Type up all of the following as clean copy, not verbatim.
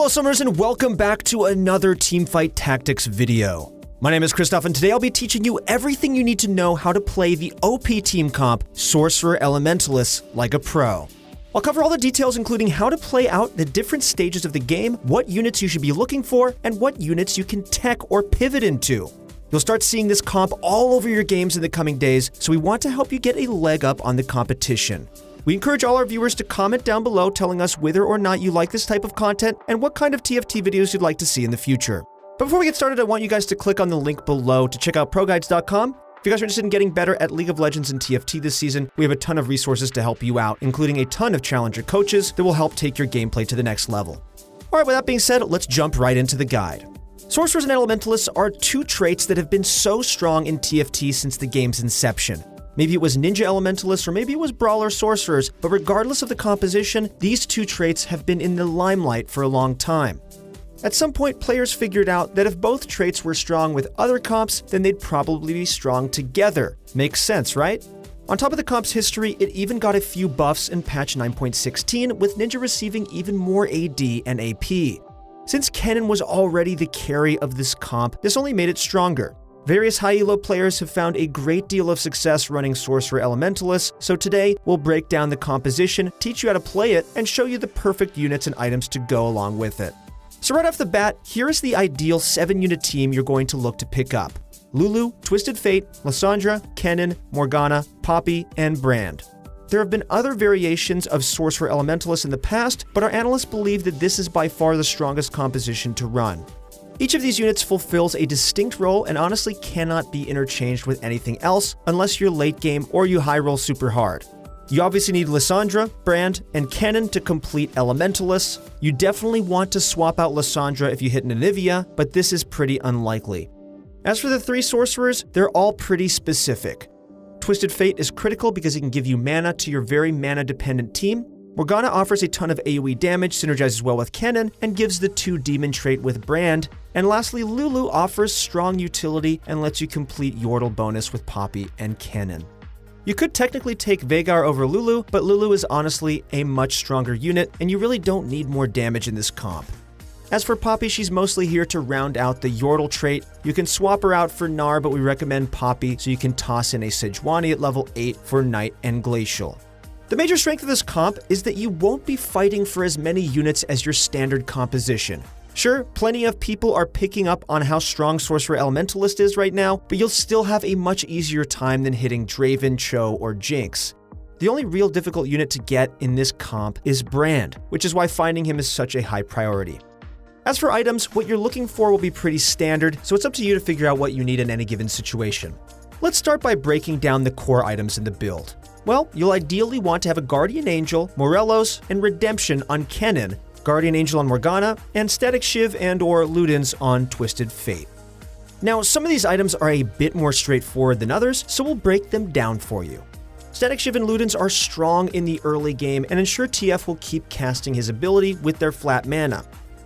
Hello Summers and welcome back to another Teamfight Tactics video. My name is Christoph and today I'll be teaching you everything you need to know how to play the OP team comp Sorcerer Elementalist like a pro. I'll cover all the details including how to play out the different stages of the game, what units you should be looking for, and what units you can tech or pivot into. You'll start seeing this comp all over your games in the coming days, so we want to help you get a leg up on the competition. We encourage all our viewers to comment down below telling us whether or not you like this type of content and what kind of TFT videos you'd like to see in the future. But before we get started, I want you guys to click on the link below to check out ProGuides.com. If you guys are interested in getting better at League of Legends and TFT this season, we have a ton of resources to help you out, including a ton of challenger coaches that will help take your gameplay to the next level. Alright, with that being said, let's jump right into the guide. Sorcerers and Elementalists are two traits that have been so strong in TFT since the game's inception. Maybe it was Ninja Elementalists or maybe it was Brawler Sorcerers, but regardless of the composition, these two traits have been in the limelight for a long time. At some point, players figured out that if both traits were strong with other comps, then they'd probably be strong together. Makes sense, right? On top of the comp's history, it even got a few buffs in patch 9.16, with Ninja receiving even more AD and AP. Since Kennen was already the carry of this comp, this only made it stronger. Various high elo players have found a great deal of success running Sorcerer Elementalists, so today we'll break down the composition, teach you how to play it, and show you the perfect units and items to go along with it. So right off the bat, here is the ideal 7-unit team you're going to look to pick up. Lulu, Twisted Fate, Lissandra, Kennen, Morgana, Poppy, and Brand. There have been other variations of Sorcerer Elementalists in the past, but our analysts believe that this is by far the strongest composition to run. Each of these units fulfills a distinct role and honestly cannot be interchanged with anything else unless you're late game or you high roll super hard. You obviously need Lissandra, Brand, and Kennen to complete Elementalists. You definitely want to swap out Lissandra if you hit Nanivia, but this is pretty unlikely. As for the 3 Sorcerers, they're all pretty specific. Twisted Fate is critical because it can give you mana to your very mana-dependent team. Morgana offers a ton of AoE damage, synergizes well with Kennen, and gives the 2 demon trait with Brand. And lastly, Lulu offers strong utility and lets you complete Yordle bonus with Poppy and Kennen. You could technically take Veigar over Lulu, but Lulu is honestly a much stronger unit, and you really don't need more damage in this comp. As for Poppy, she's mostly here to round out the Yordle trait. You can swap her out for Gnar, but we recommend Poppy so you can toss in a Sejuani at level 8 for Knight and Glacial. The major strength of this comp is that you won't be fighting for as many units as your standard composition. Sure, plenty of people are picking up on how strong Sorcerer Elementalist is right now, but you'll still have a much easier time than hitting Draven, Cho, or Jinx. The only real difficult unit to get in this comp is Brand, which is why finding him is such a high priority. As for items, what you're looking for will be pretty standard, so it's up to you to figure out what you need in any given situation. Let's start by breaking down the core items in the build. Well, you'll ideally want to have a Guardian Angel, Morelos, and Redemption on Kennen, Guardian Angel on Morgana, and Static Shiv and/or Ludens on Twisted Fate. Now, some of these items are a bit more straightforward than others, so we'll break them down for you. Static Shiv and Ludens are strong in the early game and ensure TF will keep casting his ability with their flat mana.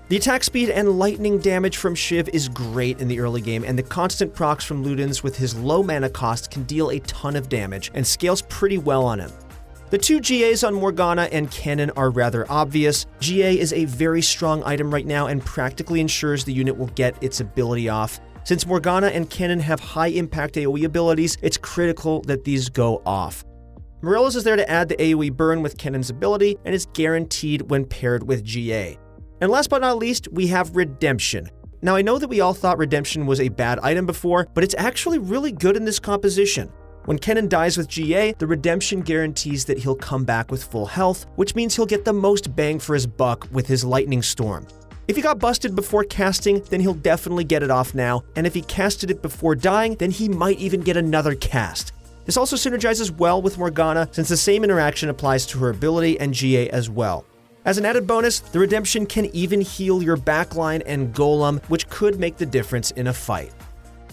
The attack speed and lightning damage from Shiv is great in the early game, and the constant procs from Ludens with his low mana cost can deal a ton of damage and scales pretty well on him. The 2 GAs on Morgana and Kennen are rather obvious. GA is a very strong item right now and practically ensures the unit will get its ability off. Since Morgana and Kennen have high impact AoE abilities, it's critical that these go off. Morelos is there to add the AoE burn with Kennen's ability and is guaranteed when paired with GA. And last but not least, we have Redemption. Now I know that we all thought Redemption was a bad item before, but it's actually really good in this composition. When Kennen dies with GA, the Redemption guarantees that he'll come back with full health, which means he'll get the most bang for his buck with his Lightning Storm. If he got busted before casting, then he'll definitely get it off now, and if he casted it before dying, then he might even get another cast. This also synergizes well with Morgana, since the same interaction applies to her ability and GA as well. As an added bonus, the Redemption can even heal your backline and Golem, which could make the difference in a fight.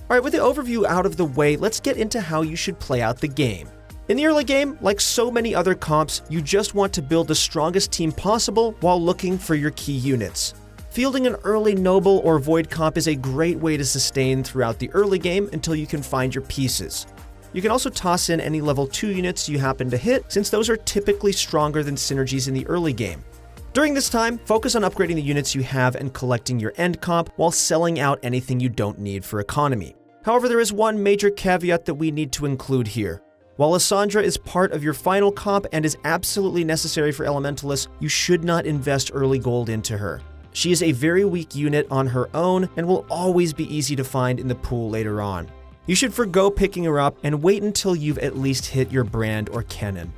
Alright, with the overview out of the way, let's get into how you should play out the game. In the early game, like so many other comps, you just want to build the strongest team possible while looking for your key units. Fielding an early Noble or Void comp is a great way to sustain throughout the early game until you can find your pieces. You can also toss in any level 2 units you happen to hit, since those are typically stronger than synergies in the early game. During this time, focus on upgrading the units you have and collecting your end comp while selling out anything you don't need for economy. However, there is one major caveat that we need to include here. While Lissandra is part of your final comp and is absolutely necessary for Elementalists, you should not invest early gold into her. She is a very weak unit on her own and will always be easy to find in the pool later on. You should forgo picking her up and wait until you've at least hit your brand or cannon.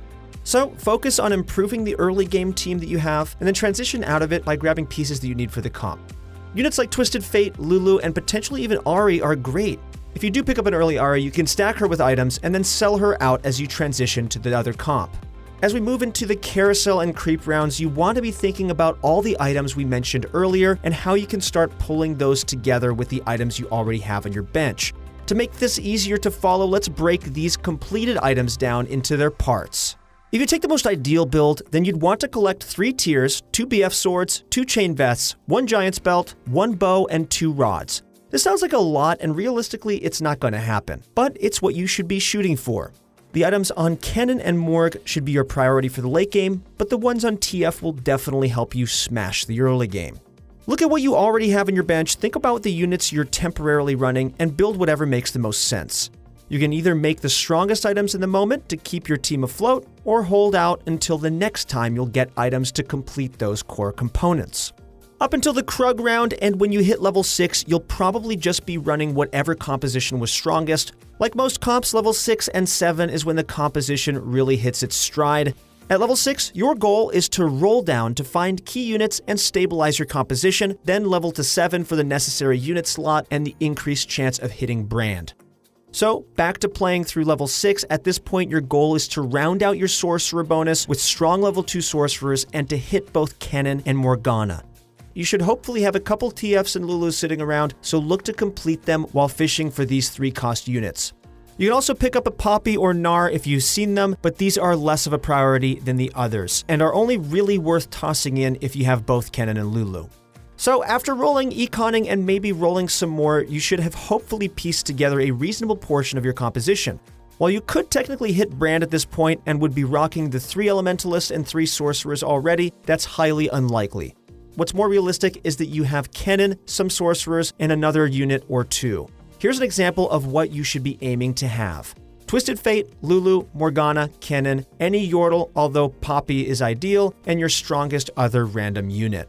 So focus on improving the early game team that you have and then transition out of it by grabbing pieces that you need for the comp. Units like Twisted Fate, Lulu, and potentially even Ahri are great. If you do pick up an early Ahri, you can stack her with items and then sell her out as you transition to the other comp. As we move into the carousel and creep rounds, you want to be thinking about all the items we mentioned earlier and how you can start pulling those together with the items you already have on your bench. To make this easier to follow, let's break these completed items down into their parts. If you take the most ideal build, then you'd want to collect 3 tiers, 2 BF swords, 2 chain vests, 1 giant's belt, 1 bow, and 2 rods. This sounds like a lot, and realistically, it's not going to happen, but it's what you should be shooting for. The items on Cannon and Morg should be your priority for the late game, but the ones on TF will definitely help you smash the early game. Look at what you already have on your bench, think about the units you're temporarily running, and build whatever makes the most sense. You can either make the strongest items in the moment to keep your team afloat, or hold out until the next time you'll get items to complete those core components. Up until the Krug round, and when you hit level 6, you'll probably just be running whatever composition was strongest. Like most comps, level 6 and 7 is when the composition really hits its stride. At level 6, your goal is to roll down to find key units and stabilize your composition, then level to 7 for the necessary unit slot and the increased chance of hitting brand. So, back to playing through level 6, at this point your goal is to round out your Sorcerer bonus with strong level 2 Sorcerers and to hit both Cannon and Morgana. You should hopefully have a couple TFs and Lulus sitting around, so look to complete them while fishing for these 3-cost units. You can also pick up a Poppy or Gnar if you've seen them, but these are less of a priority than the others, and are only really worth tossing in if you have both Cannon and Lulu. So after rolling, econing, and maybe rolling some more, you should have hopefully pieced together a reasonable portion of your composition. While you could technically hit brand at this point and would be rocking the 3 Elementalists and 3 Sorcerers already, that's highly unlikely. What's more realistic is that you have Cannon, some Sorcerers, and another unit or 2. Here's an example of what you should be aiming to have. Twisted Fate, Lulu, Morgana, Cannon, any Yordle, although Poppy is ideal, and your strongest other random unit.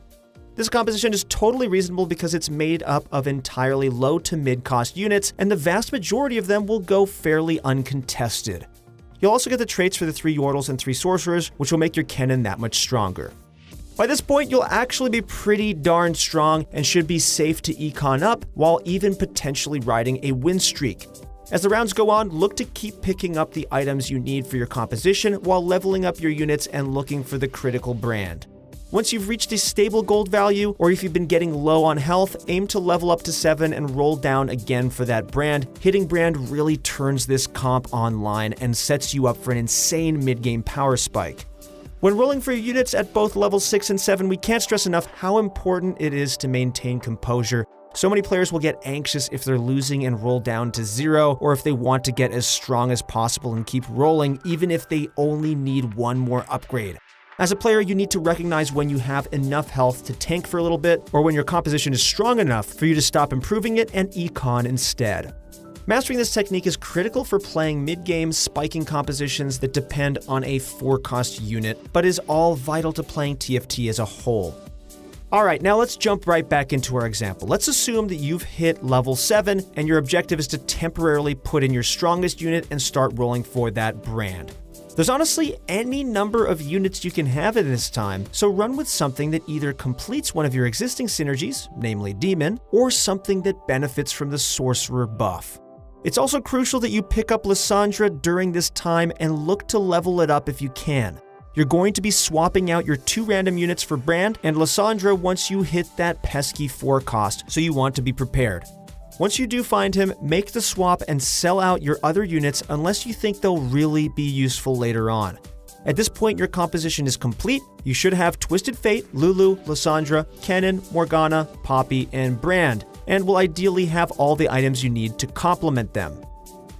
This composition is totally reasonable because it's made up of entirely low to mid cost units, and the vast majority of them will go fairly uncontested. You'll also get the traits for the 3 Yordles and 3 Sorcerers, which will make your Cannon that much stronger. By this point, you'll actually be pretty darn strong and should be safe to econ up, while even potentially riding a win streak. As the rounds go on, look to keep picking up the items you need for your composition while leveling up your units and looking for the critical brand. Once you've reached a stable gold value, or if you've been getting low on health, aim to level up to 7 and roll down again for that brand. Hitting brand really turns this comp online and sets you up for an insane mid-game power spike. When rolling for your units at both level 6 and 7, we can't stress enough how important it is to maintain composure. So many players will get anxious if they're losing and roll down to 0, or if they want to get as strong as possible and keep rolling, even if they only need one more upgrade. As a player, you need to recognize when you have enough health to tank for a little bit, or when your composition is strong enough for you to stop improving it and econ instead. Mastering this technique is critical for playing mid-game spiking compositions that depend on a 4-cost unit, but is all vital to playing TFT as a whole. Alright, now let's jump right back into our example. Let's assume that you've hit level 7 and your objective is to temporarily put in your strongest unit and start rolling for that brand. There's honestly any number of units you can have at this time, so run with something that either completes one of your existing synergies, namely Demon, or something that benefits from the Sorcerer buff. It's also crucial that you pick up Lissandra during this time and look to level it up if you can. You're going to be swapping out your 2 random units for brand and Lissandra once you hit that pesky 4 cost, so you want to be prepared. Once you do find him, make the swap and sell out your other units unless you think they'll really be useful later on. At this point, your composition is complete. You should have Twisted Fate, Lulu, Lissandra, Cannon, Morgana, Poppy, and Brand, and will ideally have all the items you need to complement them.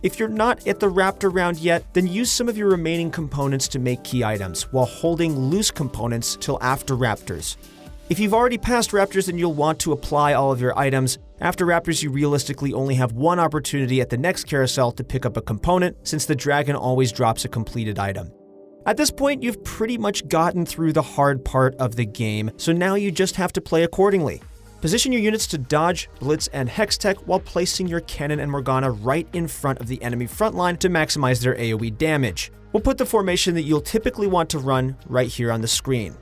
If you're not at the Raptor round yet, then use some of your remaining components to make key items, while holding loose components till after Raptors. If you've already passed Raptors, then you'll want to apply all of your items. After Raptors, you realistically only have one opportunity at the next carousel to pick up a component, since the dragon always drops a completed item. At this point, you've pretty much gotten through the hard part of the game, so now you just have to play accordingly. Position your units to dodge, blitz, and hextech while placing your cannon and Morgana right in front of the enemy frontline to maximize their AoE damage. We'll put the formation that you'll typically want to run right here on the screen.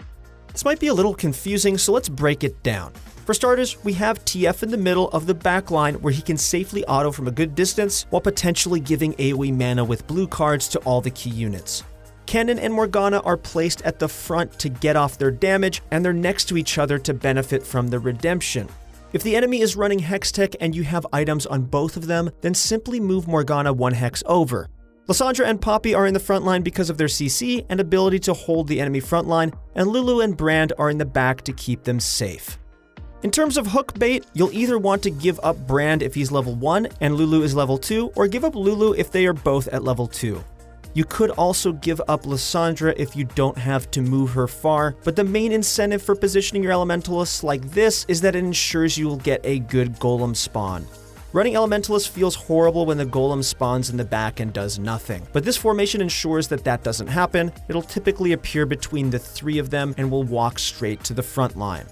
This might be a little confusing, so let's break it down. For starters, we have TF in the middle of the backline where he can safely auto from a good distance while potentially giving AoE mana with blue cards to all the key units. Cannon and Morgana are placed at the front to get off their damage, and they're next to each other to benefit from the redemption. If the enemy is running Hextech and you have items on both of them, then simply move Morgana one hex over. Lysandra and Poppy are in the front line because of their CC and ability to hold the enemy front line, and Lulu and Brand are in the back to keep them safe. In terms of hook bait, you'll either want to give up Brand if he's level 1 and Lulu is level 2, or give up Lulu if they are both at level 2. You could also give up Lysandra if you don't have to move her far, but the main incentive for positioning your Elementalists like this is that it ensures you will get a good Golem spawn. Running Elementalist feels horrible when the Golem spawns in the back and does nothing, but this formation ensures that that doesn't happen. It'll typically appear between the 3 of them and will walk straight to the front line.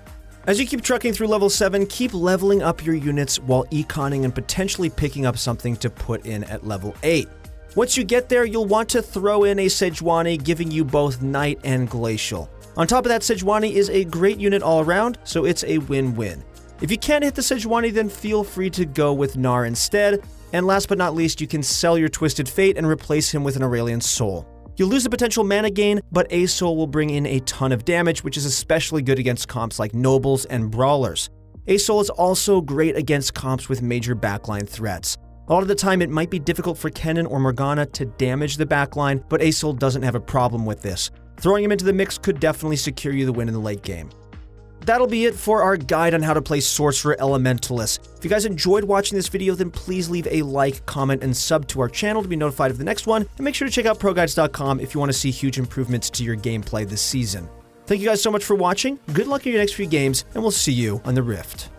As you keep trucking through level 7, keep leveling up your units while econing and potentially picking up something to put in at level 8. Once you get there, you'll want to throw in a Sejuani, giving you both Night and Glacial. On top of that, Sejuani is a great unit all around, so it's a win-win. If you can't hit the Sejuani, then feel free to go with Gnar instead, and last but not least, you can sell your Twisted Fate and replace him with an Aurelion Soul. You'll lose the potential mana gain, but a Soul will bring in a ton of damage, which is especially good against comps like Nobles and Brawlers. A Soul is also great against comps with major backline threats. A lot of the time, it might be difficult for Kennen or Morgana to damage the backline, but A Soul doesn't have a problem with this. Throwing him into the mix could definitely secure you the win in the late game. That'll be it for our guide on how to play Sorcerer Elementalist. If you guys enjoyed watching this video, then please leave a like, comment, and sub to our channel to be notified of the next one, and make sure to check out ProGuides.com if you want to see huge improvements to your gameplay this season. Thank you guys so much for watching, good luck in your next few games, and we'll see you on the Rift.